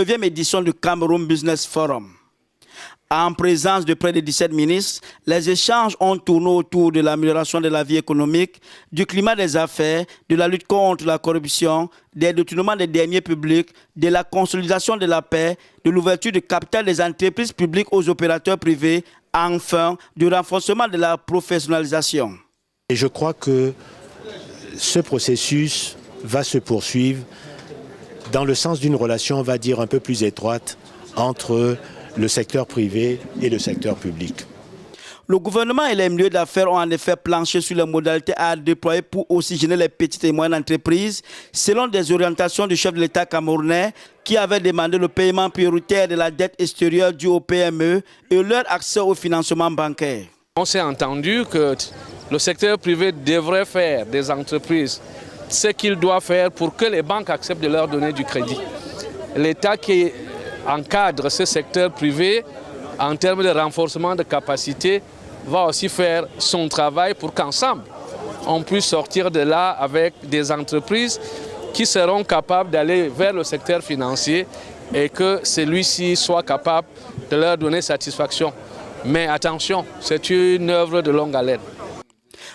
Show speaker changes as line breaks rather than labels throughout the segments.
9e édition du Cameroun Business Forum. En présence de près de 17 ministres, les échanges ont tourné autour de l'amélioration de la vie économique, du climat des affaires, de la lutte contre la corruption, des détournements des deniers publics, de la consolidation de la paix, de l'ouverture du capital des entreprises publiques aux opérateurs privés, enfin, du renforcement de la professionnalisation.
Et je crois que ce processus va se poursuivre dans le sens d'une relation, on va dire, un peu plus étroite entre le secteur privé et le secteur public.
Le gouvernement et les milieux d'affaires ont en effet planché sur les modalités à déployer pour oxygéner les petites et moyennes entreprises, selon des orientations du chef de l'État camerounais qui avait demandé le paiement prioritaire de la dette extérieure due aux PME et leur accès au financement bancaire.
On s'est entendu que le secteur privé devrait faire des entreprises ce qu'il doit faire pour que les banques acceptent de leur donner du crédit. L'État qui encadre ce secteur privé en termes de renforcement de capacité va aussi faire son travail pour qu'ensemble on puisse sortir de là avec des entreprises qui seront capables d'aller vers le secteur financier et que celui-ci soit capable de leur donner satisfaction. Mais attention, c'est une œuvre de longue haleine.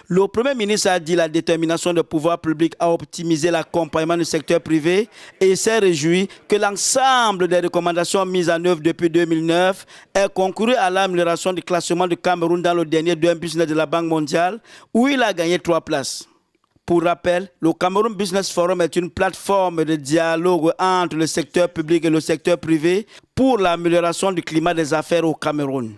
Le Premier ministre a dit la détermination des pouvoirs publics à optimiser l'accompagnement du secteur privé et s'est réjoui que l'ensemble des recommandations mises en œuvre depuis 2009 aient concouru à l'amélioration du classement du Cameroun dans le dernier Doing Business de la Banque mondiale où il a gagné 3 places. Pour rappel, le Cameroun Business Forum est une plateforme de dialogue entre le secteur public et le secteur privé pour l'amélioration du climat des affaires au Cameroun.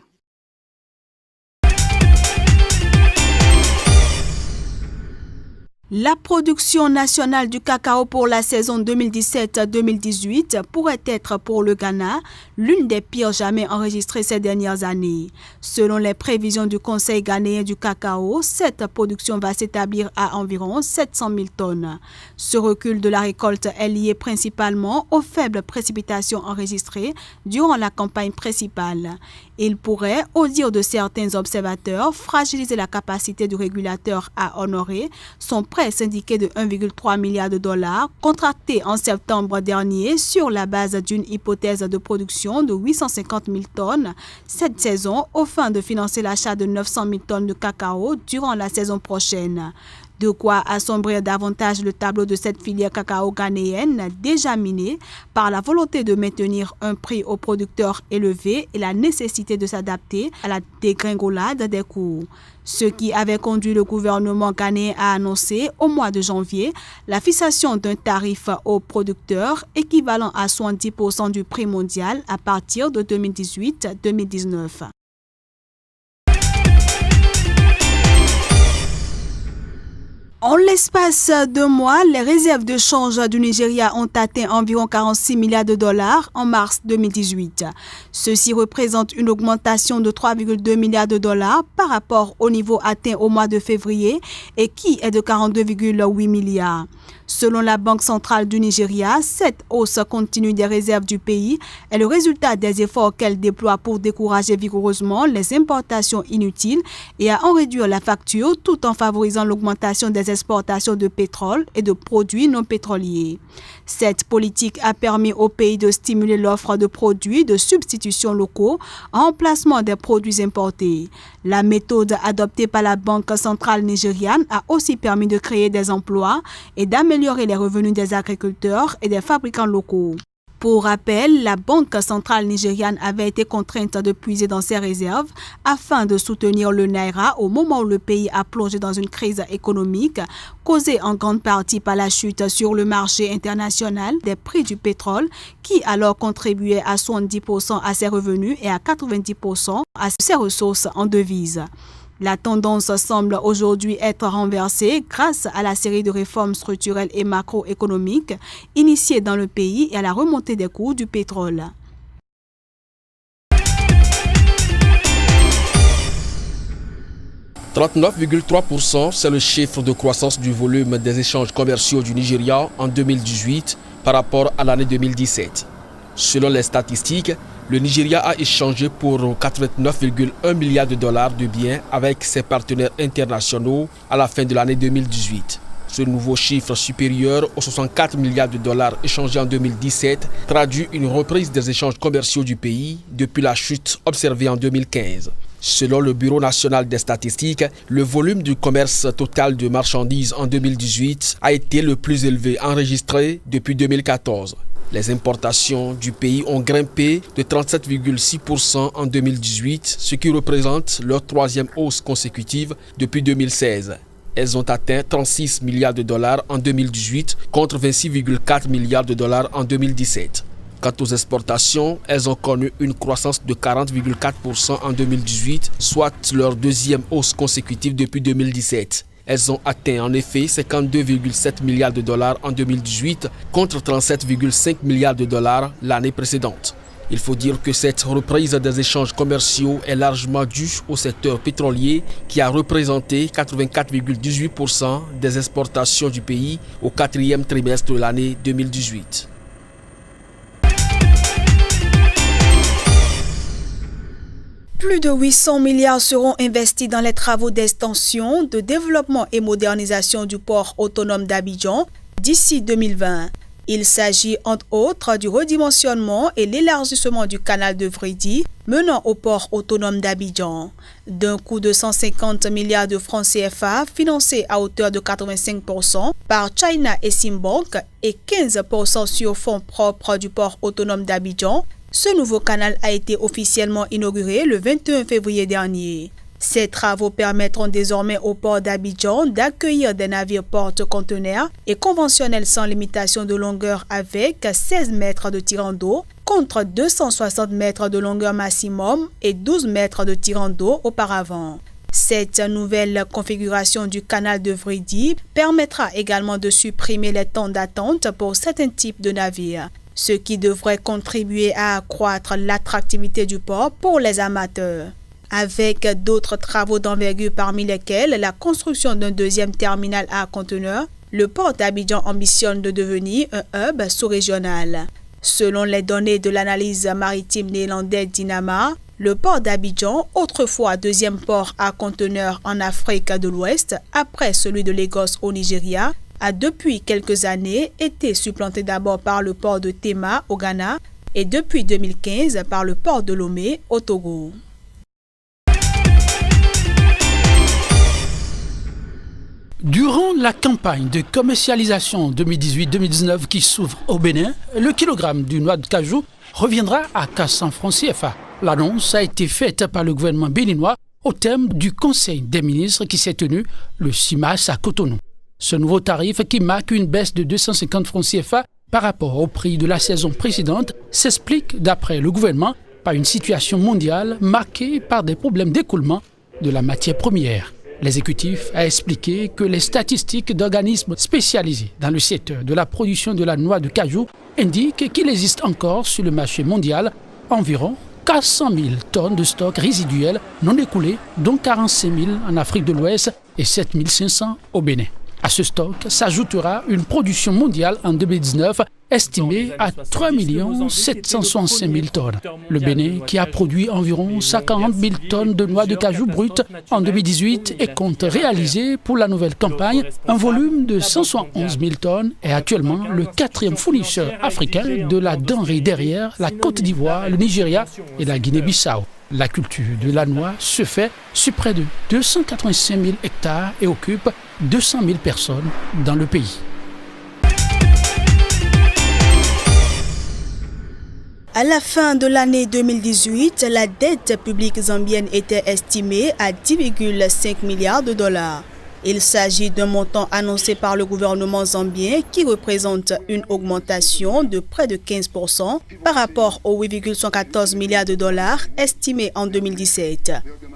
La production nationale du cacao pour la saison 2017-2018 pourrait être pour le Ghana l'une des pires jamais enregistrées ces dernières années. Selon les prévisions du Conseil ghanéen du cacao, cette production va s'établir à environ 700 000 tonnes. Ce recul de la récolte est lié principalement aux faibles précipitations enregistrées durant la campagne principale. Il pourrait, au dire de certains observateurs, fragiliser la capacité du régulateur à honorer son prêt syndiqué de 1,3 milliard de dollars contracté en septembre dernier sur la base d'une hypothèse de production de 850 000 tonnes cette saison aux fins de financer l'achat de 900 000 tonnes de cacao durant la saison prochaine. De quoi assombrir davantage le tableau de cette filière cacao ghanéenne déjà minée par la volonté de maintenir un prix aux producteurs élevé et la nécessité de s'adapter à la dégringolade des cours. Ce qui avait conduit le gouvernement ghanéen à annoncer au mois de janvier la fixation d'un tarif aux producteurs équivalent à 70% du prix mondial à partir de 2018-2019. En l'espace de mois, les réserves de change du Nigeria ont atteint environ 46 milliards de dollars en mars 2018. Ceci représente une augmentation de 3,2 milliards de dollars par rapport au niveau atteint au mois de février et qui est de 42,8 milliards. Selon la Banque centrale du Nigeria, cette hausse continue des réserves du pays est le résultat des efforts qu'elle déploie pour décourager vigoureusement les importations inutiles et à en réduire la facture tout en favorisant l'augmentation des exportations de pétrole et de produits non pétroliers. Cette politique a permis au pays de stimuler l'offre de produits de substitution locaux en remplacement des produits importés. La méthode adoptée par la Banque centrale nigériane a aussi permis de créer des emplois et d'améliorer les revenus des agriculteurs et des fabricants locaux. Pour rappel, la Banque centrale nigériane avait été contrainte de puiser dans ses réserves afin de soutenir le Naira au moment où le pays a plongé dans une crise économique causée en grande partie par la chute sur le marché international des prix du pétrole qui alors contribuait à 70% à ses revenus et à 90% à ses ressources en devises. La tendance semble aujourd'hui être renversée grâce à la série de réformes structurelles et macroéconomiques initiées dans le pays et à la remontée des cours du pétrole. «
39,3%, c'est le chiffre de croissance du volume des échanges commerciaux du Nigeria en 2018 par rapport à l'année 2017. Selon les statistiques, le Nigeria a échangé pour 89,1 milliards de dollars de biens avec ses partenaires internationaux à la fin de l'année 2018. Ce nouveau chiffre supérieur aux 64 milliards de dollars échangés en 2017 traduit une reprise des échanges commerciaux du pays depuis la chute observée en 2015. Selon le Bureau national des statistiques, le volume du commerce total de marchandises en 2018 a été le plus élevé enregistré depuis 2014. Les importations du pays ont grimpé de 37,6% en 2018, ce qui représente leur troisième hausse consécutive depuis 2016. Elles ont atteint 36 milliards de dollars en 2018 contre 26,4 milliards de dollars en 2017. Quant aux exportations, elles ont connu une croissance de 40,4% en 2018, soit leur deuxième hausse consécutive depuis 2017. Elles ont atteint en effet 52,7 milliards de dollars en 2018 contre 37,5 milliards de dollars l'année précédente. Il faut dire que cette reprise des échanges commerciaux est largement due au secteur pétrolier qui a représenté 84,18% des exportations du pays au quatrième trimestre de l'année 2018.
Plus de 800 milliards seront investis dans les travaux d'extension, de développement et modernisation du port autonome d'Abidjan d'ici 2020. Il s'agit entre autres du redimensionnement et l'élargissement du canal de Vridi menant au port autonome d'Abidjan. D'un coût de 150 milliards de francs CFA financé à hauteur de 85% par China et Simbank et 15% sur fonds propres du port autonome d'Abidjan, ce nouveau canal a été officiellement inauguré le 21 février dernier. Ces travaux permettront désormais au port d'Abidjan d'accueillir des navires porte-conteneurs et conventionnels sans limitation de longueur avec 16 mètres de tirant d'eau contre 260 mètres de longueur maximum et 12 mètres de tirant d'eau auparavant. Cette nouvelle configuration du canal de Vridi permettra également de supprimer les temps d'attente pour certains types de navires, ce qui devrait contribuer à accroître l'attractivité du port pour les amateurs. Avec d'autres travaux d'envergure parmi lesquels la construction d'un deuxième terminal à conteneurs, le port d'Abidjan ambitionne de devenir un hub sous-régional. Selon les données de l'analyse maritime néerlandaise Dynama, le port d'Abidjan, autrefois deuxième port à conteneurs en Afrique de l'Ouest, après celui de Lagos au Nigeria, a depuis quelques années été supplanté d'abord par le port de Tema au Ghana et depuis 2015 par le port de Lomé au Togo.
Durant la campagne de commercialisation 2018-2019 qui s'ouvre au Bénin, le kilogramme du noix de cajou reviendra à 400 francs CFA. L'annonce a été faite par le gouvernement béninois au thème du Conseil des ministres qui s'est tenu le 6 mars à Cotonou. Ce nouveau tarif, qui marque une baisse de 250 francs CFA par rapport au prix de la saison précédente, s'explique, d'après le gouvernement, par une situation mondiale marquée par des problèmes d'écoulement de la matière première. L'exécutif a expliqué que les statistiques d'organismes spécialisés dans le secteur de la production de la noix de cajou indiquent qu'il existe encore sur le marché mondial environ 400 000 tonnes de stocks résiduels non écoulés, dont 45 000 en Afrique de l'Ouest et 7 500 au Bénin. À ce stock s'ajoutera une production mondiale en 2019 estimée à 3 765 000 tonnes. Le Bénin, qui a produit environ 50 000 tonnes de noix de cajou brutes en 2018 et compte réaliser pour la nouvelle campagne un volume de 171 000 tonnes, est actuellement le quatrième fournisseur africain de la denrée derrière la Côte d'Ivoire, le Nigeria et la Guinée-Bissau. La culture de la noix se fait sur près de 285 000 hectares et occupe 200 000 personnes dans le pays.
À la fin de l'année 2018, la dette publique zambienne était estimée à 10,5 milliards de dollars. Il s'agit d'un montant annoncé par le gouvernement zambien qui représente une augmentation de près de 15% par rapport aux 8,114 milliards de dollars estimés en 2017.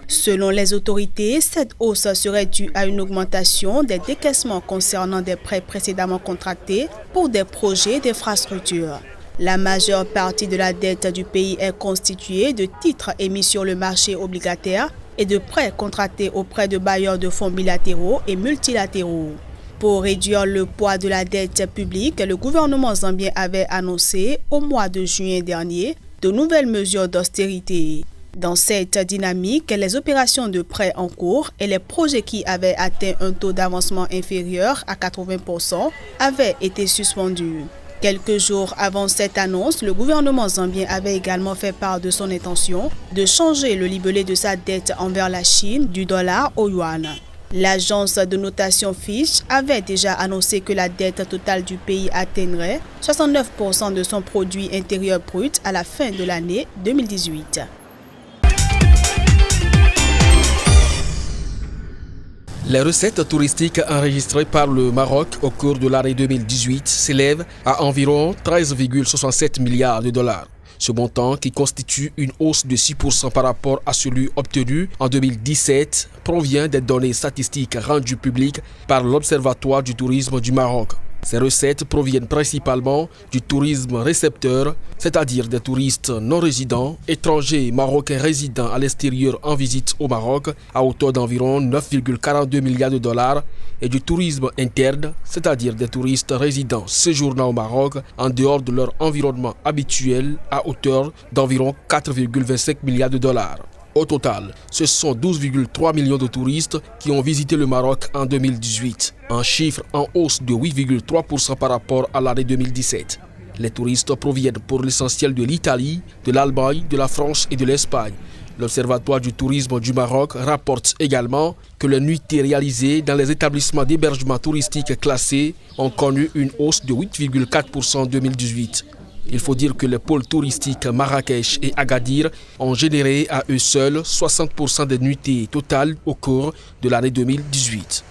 Selon les autorités, cette hausse serait due à une augmentation des décaissements concernant des prêts précédemment contractés pour des projets d'infrastructure. La majeure partie de la dette du pays est constituée de titres émis sur le marché obligataire et de prêts contractés auprès de bailleurs de fonds bilatéraux et multilatéraux. Pour réduire le poids de la dette publique, le gouvernement zambien avait annoncé au mois de juin dernier de nouvelles mesures d'austérité. Dans cette dynamique, les opérations de prêt en cours et les projets qui avaient atteint un taux d'avancement inférieur à 80% avaient été suspendus. Quelques jours avant cette annonce, le gouvernement zambien avait également fait part de son intention de changer le libellé de sa dette envers la Chine du dollar au yuan. L'agence de notation Fitch avait déjà annoncé que la dette totale du pays atteindrait 69% de son produit intérieur brut à la fin de l'année 2018.
Les recettes touristiques enregistrées par le Maroc au cours de l'année 2018 s'élèvent à environ 13,67 milliards de dollars. Ce montant, qui constitue une hausse de 6% par rapport à celui obtenu en 2017, provient des données statistiques rendues publiques par l'Observatoire du tourisme du Maroc. Ces recettes proviennent principalement du tourisme récepteur, c'est-à-dire des touristes non résidents, étrangers et marocains résidant à l'extérieur en visite au Maroc, à hauteur d'environ 9,42 milliards de dollars, et du tourisme interne, c'est-à-dire des touristes résidents séjournant au Maroc en dehors de leur environnement habituel, à hauteur d'environ 4,25 milliards de dollars. Au total, ce sont 12,3 millions de touristes qui ont visité le Maroc en 2018, un chiffre en hausse de 8,3% par rapport à l'année 2017. Les touristes proviennent pour l'essentiel de l'Italie, de l'Allemagne, de la France et de l'Espagne. L'Observatoire du tourisme du Maroc rapporte également que les nuitées réalisées dans les établissements d'hébergement touristique classés ont connu une hausse de 8,4% en 2018. Il faut dire que les pôles touristiques Marrakech et Agadir ont généré à eux seuls 60% des nuitées totales au cours de l'année 2018.